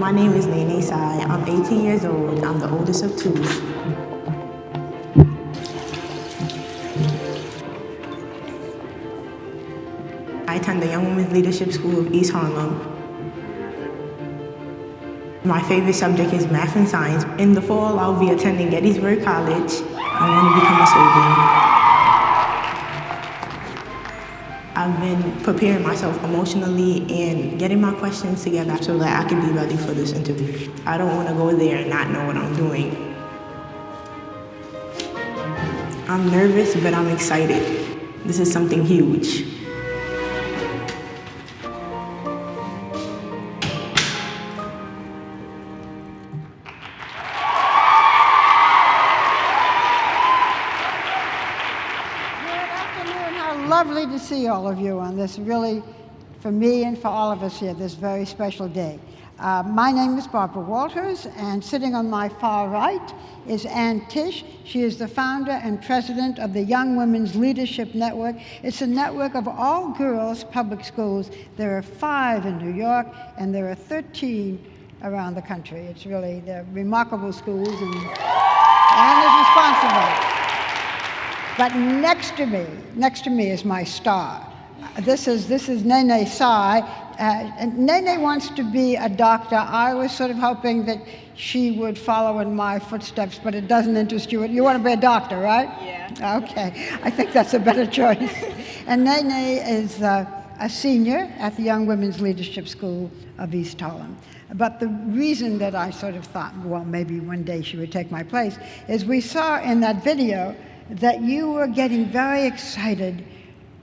My name is Nene Goes. I'm 18 years old. I'm the oldest of two. I attend the Young Women's Leadership School of East Harlem. My favorite subject is math and science. In the fall, I'll be attending Gettysburg College. I want to become a surgeon. I've been preparing myself emotionally and getting my questions together so that I can be ready for this interview. I don't want to go there and not know what I'm doing. I'm nervous, but I'm excited. This is something huge. Lovely to see all of you on this really, for me and for all of us here, this very special day. My name is Barbara Walters, and sitting on my far right is Ann Tish. She is the founder and president of the Young Women's Leadership Network. It's a network of all girls public schools. There are 5 in New York, and there are 13 around the country. It's really, they're remarkable schools, and Ann is responsible. But next to me is my star. This is Nene Goes. Nene wants to be a doctor. I was sort of hoping that she would follow in my footsteps, but it doesn't interest you. You want to be a doctor, right? Yeah. Okay, I think that's a better choice. And Nene is a senior at the Young Women's Leadership School of East Harlem. But the reason that I sort of thought, well, maybe one day she would take my place, is we saw in that video that you were getting very excited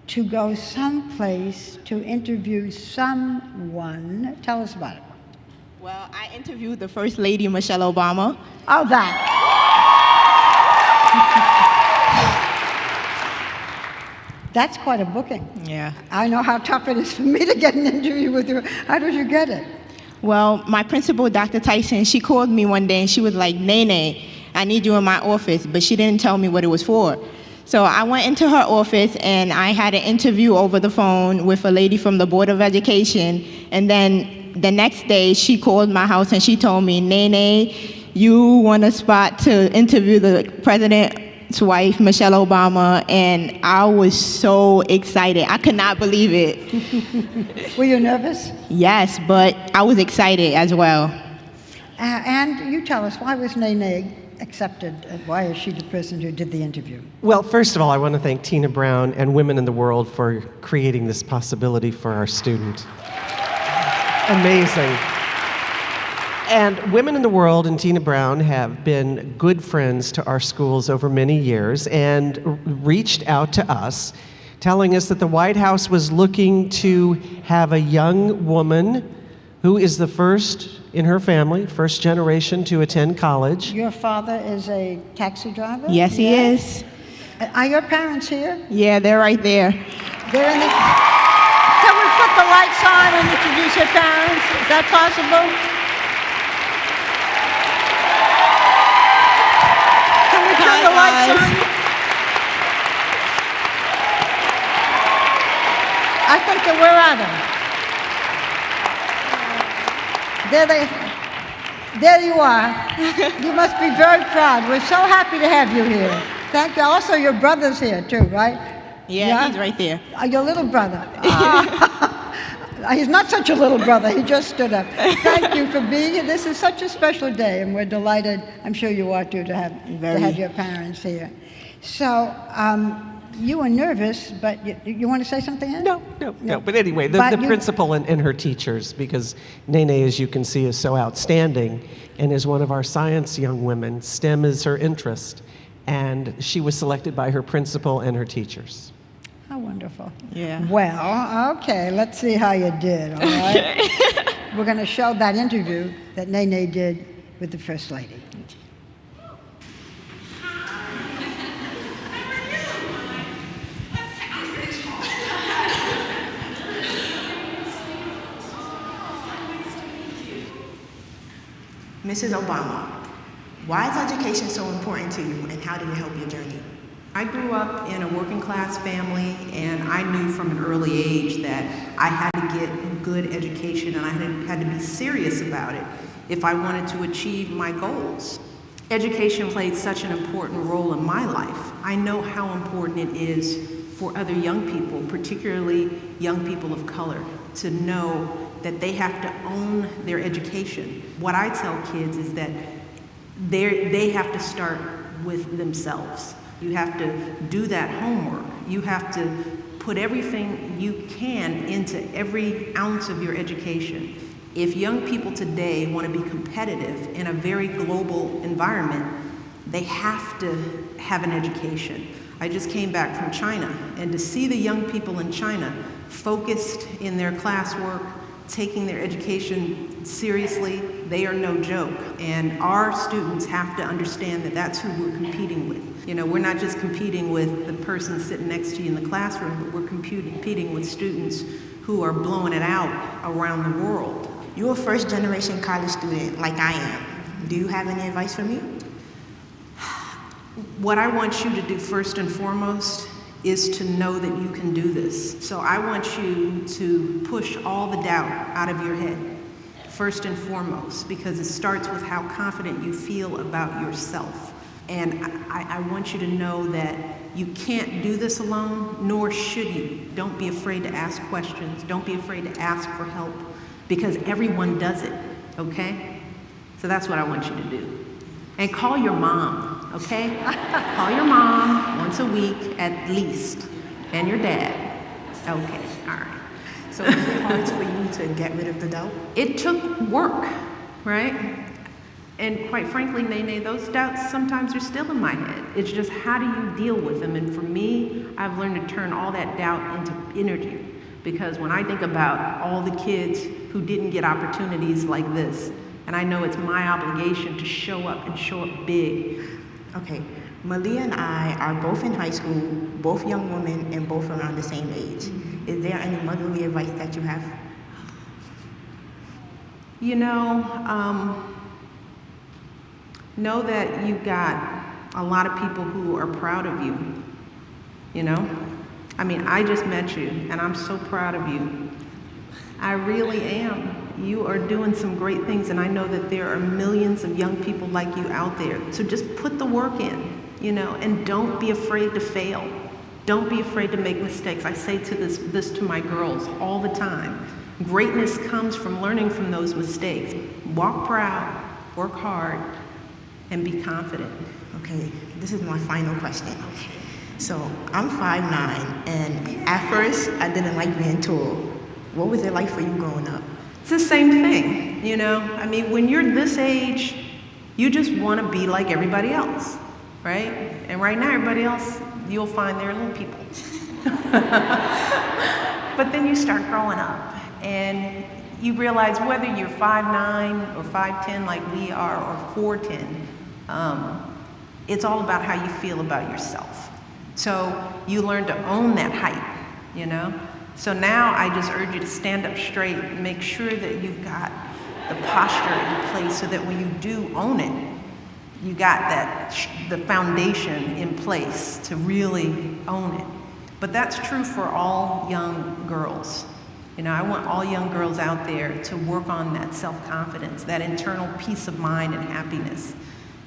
to go someplace to interview someone. Tell us about it. Well, I interviewed the First Lady, Michelle Obama. Oh, that. That's quite a booking. Yeah. I know how tough it is for me to get an interview with you. How did you get it? Well, my principal, Dr. Tyson, she called me one day and she was like, Nene, I need you in my office, but she didn't tell me what it was for. So I went into her office and I had an interview over the phone with a lady from the Board of Education. And then the next day she called my house and she told me, Nene, you won a spot to interview the president's wife, Michelle Obama. And I was so excited. I could not believe it. Were you nervous? Yes, but I was excited as well. And you tell us, why was Nene accepted? Why is she the person who did the interview? Well, first of all, I want to thank Tina Brown and Women in the World for creating this possibility for our student. Amazing. And Women in the World and Tina Brown have been good friends to our schools over many years and reached out to us, telling us that the White House was looking to have a young woman who is the first in her family, first generation to attend college. Your father is a taxi driver? Yes, he is. Are your parents here? Yeah, they're right there. They're in the... Can we put the lights on and introduce your parents? Is that possible? Can we turn the lights on? I think that where are they? There you are. You must be very proud. We're so happy to have you here. Thank you. Also, your brother's here too, right? Yeah, he's right there. Your little brother. He's not such a little brother. He just stood up. Thank you for being here. This is such a special day, and we're delighted, I'm sure you are too, to have your parents here. So, you were nervous, but you want to say something, Ann? No. But anyway, the principal and her teachers, because Nene, as you can see, is so outstanding and is one of our science young women. STEM is her interest, and she was selected by her principal and her teachers. How wonderful. Yeah. Well, okay, let's see how you did, all right? Okay. We're going to show that interview that Nene did with the First Lady. Mrs. Obama, why is education so important to you and how did it help your journey? I grew up in a working class family, and I knew from an early age that I had to get good education and I had to be serious about it. if I wanted to achieve my goals. Education played such an important role in my life. I know how important it is for other young people, particularly young people of color, to know that they have to own their education. What I tell kids is that they have to start with themselves. You have to do that homework. You have to put everything you can into every ounce of your education. If young people today want to be competitive in a very global environment, they have to have an education. I just came back from China, and to see the young people in China focused in their classwork, taking their education seriously, they are no joke. And our students have to understand that that's who we're competing with. You know, we're not just competing with the person sitting next to you in the classroom, but we're competing with students who are blowing it out around the world. You're a first-generation college student like I am. Do you have any advice for me? What I want you to do first and foremost is to know that you can do this. So I want you to push all the doubt out of your head, first and foremost, because it starts with how confident you feel about yourself. And I want you to know that you can't do this alone, nor should you. Don't be afraid to ask questions. Don't be afraid to ask for help, because everyone does it, okay? So that's what I want you to do. And call your mom, okay? Call your mom once a week at least, and your dad. Okay, all right. So was it hard for you to get rid of the doubt? It took work, right? And quite frankly, Nene, those doubts sometimes are still in my head. It's just how do you deal with them? And for me, I've learned to turn all that doubt into energy. Because when I think about all the kids who didn't get opportunities like this, and I know it's my obligation to show up and show up big. Okay, Malia and I are both in high school, both young women, and both around the same age. Is there any motherly advice that you have? You know that you've got a lot of people who are proud of you, you know? I mean, I just met you, and I'm so proud of you. I really am. You are doing some great things, and I know that there are millions of young people like you out there. So just put the work in, you know, and don't be afraid to fail. Don't be afraid to make mistakes. I say this to my girls all the time. Greatness comes from learning from those mistakes. Walk proud, work hard, and be confident. Okay, this is my final question. So I'm 5'9", and at first I didn't like being tall. What was it like for you growing up? It's the same thing, you know? I mean, when you're this age, you just want to be like everybody else, right? And right now, everybody else, you'll find they're little people. But then you start growing up, and you realize whether you're 5'9" or 5'10" like we are, or 4'10", it's all about how you feel about yourself. So you learn to own that height, you know? So now I just urge you to stand up straight and make sure that you've got the posture in place so that when you do own it, you got the foundation in place to really own it. But that's true for all young girls. You know, I want all young girls out there to work on that self-confidence, that internal peace of mind and happiness.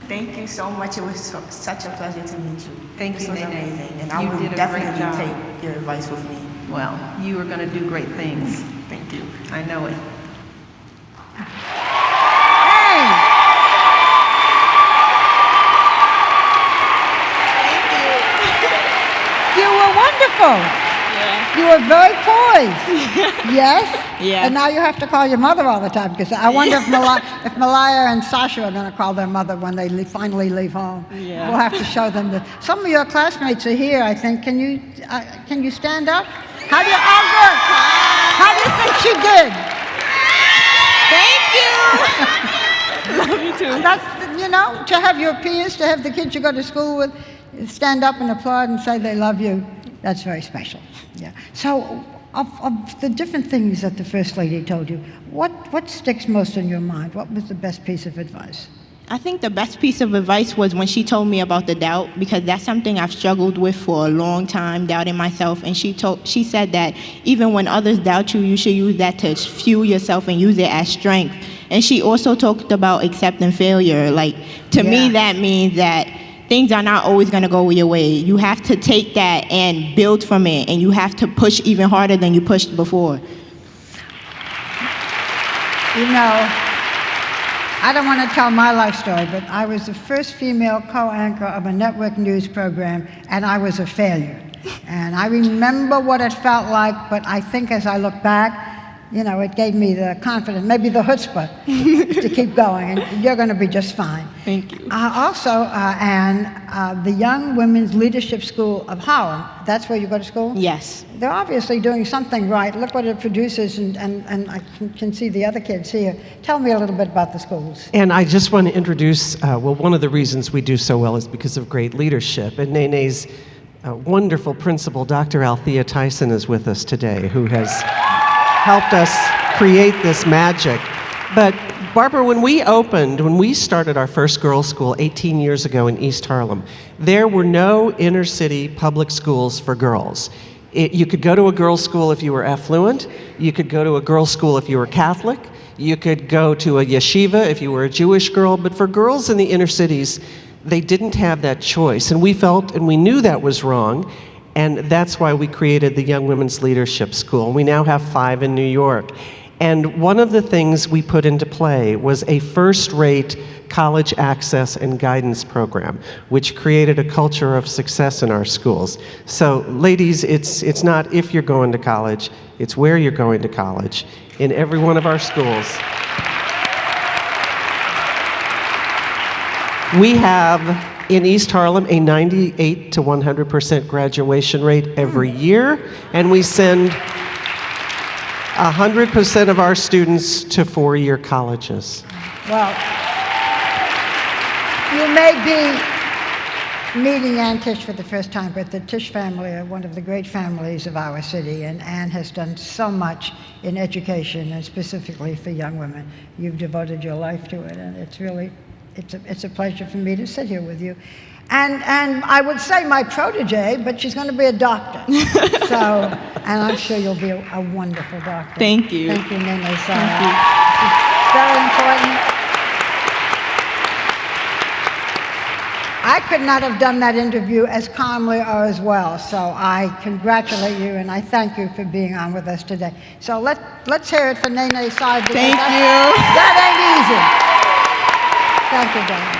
Thank you so much. It was such a pleasure to meet you. Thank you, Nene. Nene. And I You will did a definitely great job. take your advice with me. Well, you are going to do great things. Thank you. I know it. Hey! You were wonderful. You were very poised. Yes? Yeah. And now you have to call your mother all the time, because I wonder if Malaya and Sasha are going to call their mother when they finally leave home. Yeah. We'll have to show them. Some of your classmates are here, I think. Can you stand up? How do you think she did? Thank you. Love you too. That's, you know, to have your peers, to have the kids you go to school with stand up and applaud and say they love you, that's very special. Yeah. So, of the different things that the First Lady told you, what sticks most in your mind? What was the best piece of advice? I think the best piece of advice was when she told me about the doubt, because that's something I've struggled with for a long time, doubting myself. And she said that even when others doubt you, you should use that to fuel yourself and use it as strength. And she also talked about accepting failure. Like, to me, Yeah. that means that things are not always going to go your way. You have to take that and build from it, and you have to push even harder than you pushed before. You know, I don't want to tell my life story, but I was the first female co-anchor of a network news program, and I was a failure. And I remember what it felt like, but I think as I look back, you know, it gave me the confidence, maybe the chutzpah, to keep going, and you're going to be just fine. Thank you. Also, Anne, the Young Women's Leadership School of Harlem, that's where you go to school? Yes. They're obviously doing something right. Look what it produces, and I can see the other kids here. Tell me a little bit about the schools. And I just want to introduce, well, one of the reasons we do so well is because of great leadership. And Nene's wonderful principal, Dr. Althea Tyson, is with us today, who has helped us create this magic. But Barbara, when we started our first girls' school 18 years ago in East Harlem, there were no inner city public schools for girls. You could go to a girls' school if you were affluent, you could go to a girls' school if you were Catholic, you could go to a yeshiva if you were a Jewish girl, but for girls in the inner cities, they didn't have that choice. And we felt and we knew that was wrong. And that's why we created the Young Women's Leadership School. We now have 5 in New York. And one of the things we put into play was a first-rate college access and guidance program, which created a culture of success in our schools. So ladies, it's not if you're going to college, it's where you're going to college in every one of our schools. We have in East Harlem a 98 to 100% graduation rate every year, and we send 100% of our students to 4-year colleges. Well, you may be meeting Ann Tish for the first time, but the Tish family are one of the great families of our city, and Ann has done so much in education, and specifically for young women. You've devoted your life to it, and it's really, it's a pleasure for me to sit here with you. And I would say my protege, but she's going to be a doctor. So, and I'm sure you'll be a wonderful doctor. Thank you. Thank you, Nene. Thank you. This is very important. I could not have done that interview as calmly or as well, so I congratulate you and I thank you for being on with us today. So let's hear it for Nene's side. Thank you. That ain't easy. Thank you, darling.